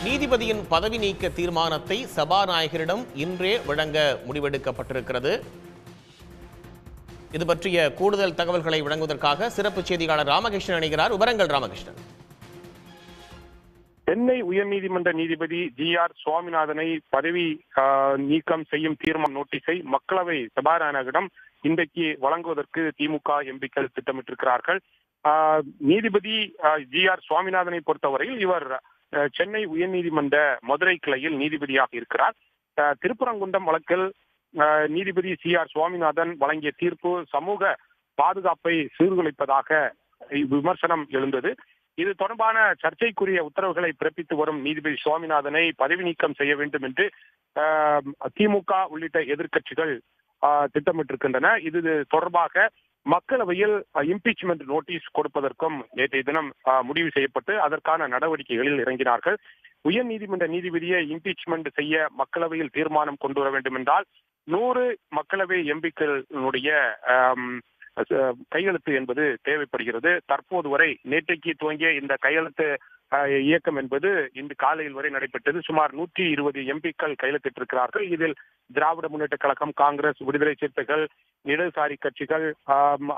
நீதிபதியின் பதவி நீக்க தீர்மானத்தை சபாநாயகரிடம் இன்றே வழங்க முடிவெடுக்கப்பட்டிருக்கிறது. இது பற்றிய கூடுதல் தகவல்களை வழங்குவதற்காக சிறப்பு செய்தியாளர் ராமகிருஷ்ணன் இணைகிறார். விவரங்கள் ராமகிருஷ்ணன். சென்னை உயர்நீதிமன்ற நீதிபதி ஜி.ஆர். சுவாமிநாதனை பதவி நீக்கம் செய்யும் தீர்மான நோட்டீஸை மக்களவை சபாநாயகரிடம் இன்றைக்கு வழங்குவதற்கு திமுக எம்பிக்கள் திட்டமிட்டிருக்கிறார்கள். நீதிபதி ஜி.ஆர். சுவாமிநாதனை பொறுத்தவரையில் இவர் சென்னை உயர்நீதிமன்ற மதுரை கிளையில் நீதிபதியாக இருக்கிறார். திருப்பரங்குன்றம் வழக்கில் நீதிபதி சி.ஆர். சுவாமிநாதன் வழங்கிய தீர்ப்பு சமூக பாதுகாப்பை சீர்குலைப்பதாக விமர்சனம் எழுந்தது. இது தொடர்பான சர்ச்சைக்குரிய உத்தரவுகளை பிறப்பித்து வரும் நீதிபதி சுவாமிநாதனை பதவி நீக்கம் செய்ய வேண்டும் என்று திமுக உள்ளிட்ட எதிர்க்கட்சிகள் திட்டமிட்டிருக்கின்றன. இது தொடர்பாக மக்களவையில் இம்பீச்மெண்ட் நோட்டீஸ் கொடுப்பதற்கும் நேற்றைய தினம் முடிவு செய்யப்பட்டு அதற்கான நடவடிக்கைகளில் இறங்கினார்கள். உயர் நீதிமன்ற நீதிபதியை இம்பீச்மெண்ட் செய்ய மக்களவையில் தீர்மானம் கொண்டு வர வேண்டும் என்றால் 100 மக்களவை எம்பிக்களுடைய கையெழுத்து என்பது தேவைப்படுகிறது. தற்போது வரை நேற்றைக்கு துவங்கிய இந்த கையெழுத்து இயக்கம் என்பது இன்று காலையில் வரை நடைபெற்றது. சுமார் 120 எம்பிக்கள் கையெழுத்திட்டிருக்கிறார்கள். இதில் திராவிட முன்னேற்ற கழகம், காங்கிரஸ், விடுதலை சிறுத்தைகள், இடதுசாரி கட்சிகள்,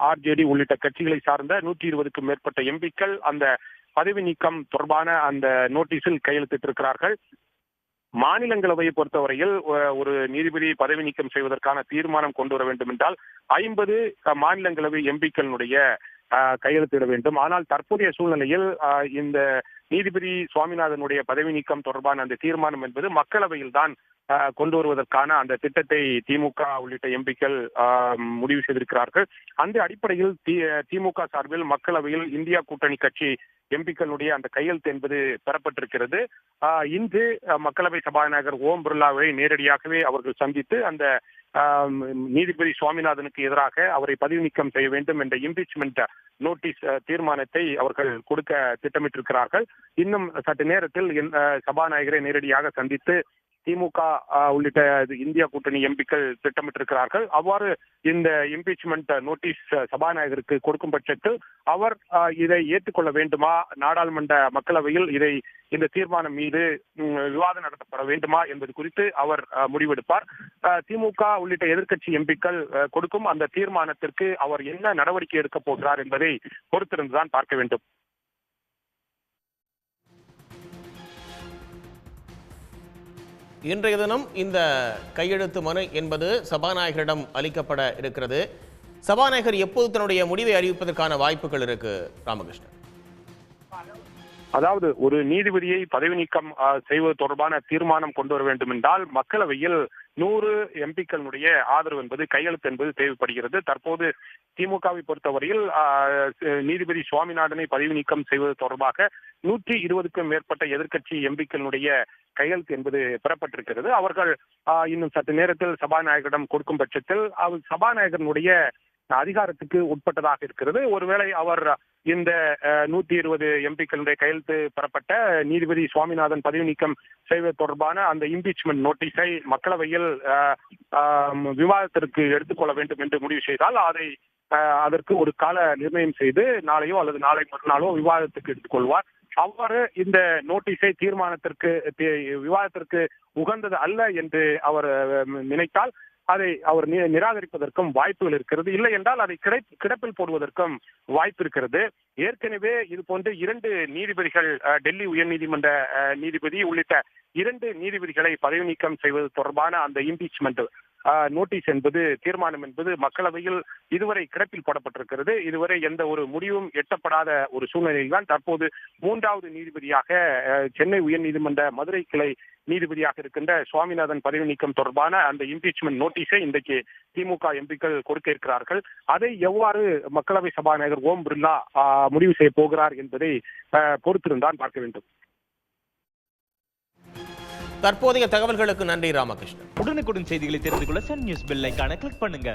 ஆர்ஜேடி உள்ளிட்ட கட்சிகளை சார்ந்த 120க்கும் மேற்பட்ட எம்பிக்கள் அந்த பதவி நீக்கம் தொடர்பான அந்த நோட்டீஸில் கையெழுத்திட்டிருக்கிறார்கள். மாநிலங்களவையை பொறுத்தவரையில் ஒரு நீதிபதி பதவி நீக்கம் செய்வதற்கான தீர்மானம் கொண்டு வர வேண்டும் என்றால் 50 மாநிலங்களவை எம்பிக்களுடைய கையெழுத்திட வேண்டும். ஆனால் தற்போதைய சூழ்நிலையில் இந்த நீதிபதி சுவாமிநாதனுடைய பதவி நீக்கம் தொடர்பான அந்த தீர்மானம் என்பது மக்களவையில் தான் கொண்டு வருவதற்கான அந்த திட்டத்தை திமுக உள்ளிட்ட எம்பிக்கள் முடிவு செய்திருக்கிறார்கள். அந்த அடிப்படையில் திமுக சார்பில் மக்களவையில் இந்தியா கூட்டணி கட்சி எம்பிக்களுடைய அந்த கையெழுத்து என்பது பெறப்பட்டிருக்கிறது. இன்று மக்களவை சபாநாயகர் ஓம் பிர்லாவை நேரடியாகவே அவர்கள் சந்தித்து அந்த நீதிபதி சுவாமிநாதனுக்கு எதிராக அவரை பதவி நீக்கம் செய்ய வேண்டும் என்ற இம்பீச்மெண்ட் நோட்டீஸ் தீர்மானத்தை அவர்கள் கொடுக்க திட்டமிட்டிருக்கிறார்கள். இன்னும் சற்று நேரத்தில் சபாநாயகரை நேரடியாக சந்தித்து திமுக உள்ளிட்ட இந்தியா கூட்டணி எம்பிக்கள் திட்டமிட்டிருக்கிறார்கள். அவ்வாறு இந்த இம்பீச்மெண்ட் நோட்டீஸ் சபாநாயகருக்கு கொடுக்கும் பட்சத்தில் அவர் இதை ஏற்றுக்கொள்ள வேண்டுமா, நாடாளுமன்ற மக்களவையில் இந்த தீர்மானம் மீது விவாதம் நடத்தப்பட வேண்டுமா என்பது குறித்து அவர் முடிவெடுப்பார். திமுக உள்ளிட்ட எதிர்க்கட்சி எம்பிக்கள் கொடுக்கும் அந்த தீர்மானத்திற்கு அவர் என்ன நடவடிக்கை எடுக்க போகிறார் என்பதை பொறுத்திருந்துதான் பார்க்க வேண்டும். இன்றைய தினம் இந்த கையெழுத்து மனு என்பது சபாநாயகரிடம் அளிக்கப்பட இருக்கிறது. சபாநாயகர் எப்போது தன்னுடைய முடிவை அறிவிப்பதற்கான வாய்ப்புகள் இருக்கு ராமகிருஷ்ணன்? அதாவது ஒரு நீதிபதியை பதவி நீக்கம் செய்வது தொடர்பான தீர்மானம் கொண்டு வர வேண்டும் என்றால் மக்களவையில் 100 எம்பிக்களுடைய ஆதரவு என்பது கையெழுத்து என்பது தேவைப்படுகிறது. தற்போது திமுகவை பொறுத்தவரையில் நீதிபதி சுவாமிநாதனை பதவி நீக்கம் செய்வது தொடர்பாக 120க்கும் மேற்பட்ட எதிர்க்கட்சி எம்பிக்களுடைய கையெழுத்து என்பது பெறப்பட்டிருக்கிறது. அவர்கள் இன்னும் சற்று நேரத்தில் சபாநாயகரிடம் கொடுக்கும் பட்சத்தில் சபாநாயகனுடைய அதிகாரத்துக்கு உட்பட்டதாக இருக்கிறது. ஒருவேளை அவர் இந்த 120 எம்பிக்களுடைய கையெழுத்து பெறப்பட்ட நீதிபதி சுவாமிநாதன் பதவி நீக்கம் செய்வது தொடர்பான அந்த இம்பீச்மெண்ட் நோட்டீஸை மக்களவையில் விவாதத்திற்கு எடுத்துக்கொள்ள வேண்டும் என்று முடிவு செய்தால் அதற்கு ஒரு கால நிர்ணயம் செய்து நாளையோ அல்லது நாளை மறுநாளோ விவாதத்துக்கு எடுத்துக்கொள்வார். அவ்வாறு இந்த நோட்டீஸை விவாதத்திற்கு உகந்தது அல்ல என்று அவர் நினைத்தால் அதை அவர் நிராகரிப்பதற்கும் வாய்ப்புகள் இருக்கிறது. இல்லை என்றால் அதை கிடப்பில் போடுவதற்கும் வாய்ப்பு இருக்கிறது. ஏற்கனவே இது போன்று 2 நீதிபதிகள், டெல்லி உயர்நீதிமன்ற நீதிபதி உள்ளிட்ட 2 நீதிபதிகளை பதவி நீக்கம் செய்வது தொடர்பான அந்த இம்பீச்மெண்ட் நோட்டீஸ் என்பது தீர்மானம் என்பது மக்களவையில் இதுவரை கிடப்பில் போடப்பட்டிருக்கிறது. இதுவரை எந்த ஒரு முடிவும் எட்டப்படாத ஒரு சூழ்நிலையில் தான் தற்போது 3வது நீதிபதியாக சென்னை உயர்நீதிமன்ற மதுரை கிளை நீதிபதியாக இருக்கின்ற சுவாமிநாதன் பதவி நீக்கம் தொடர்பான அந்த இம்பீச்மெண்ட் நோட்டீஸை இன்றைக்கு திமுக எம்பிக்கள் கொடுக்க இருக்கிறார்கள். அதை எவ்வாறு மக்களவை சபாநாயகர் ஓம் பிர்லா முடிவு செய்ய போகிறார் என்பதை பொறுத்திருந்தான் பார்க்க வேண்டும். தற்போதைய தகவல்களுக்கு நன்றி ராமகிருஷ்ணன். உடனுக்குடன் செய்திகளை தெரிந்து கொள்ள சன் நியூஸ் பெல் ஐகானை கிளிக் பண்ணுங்க.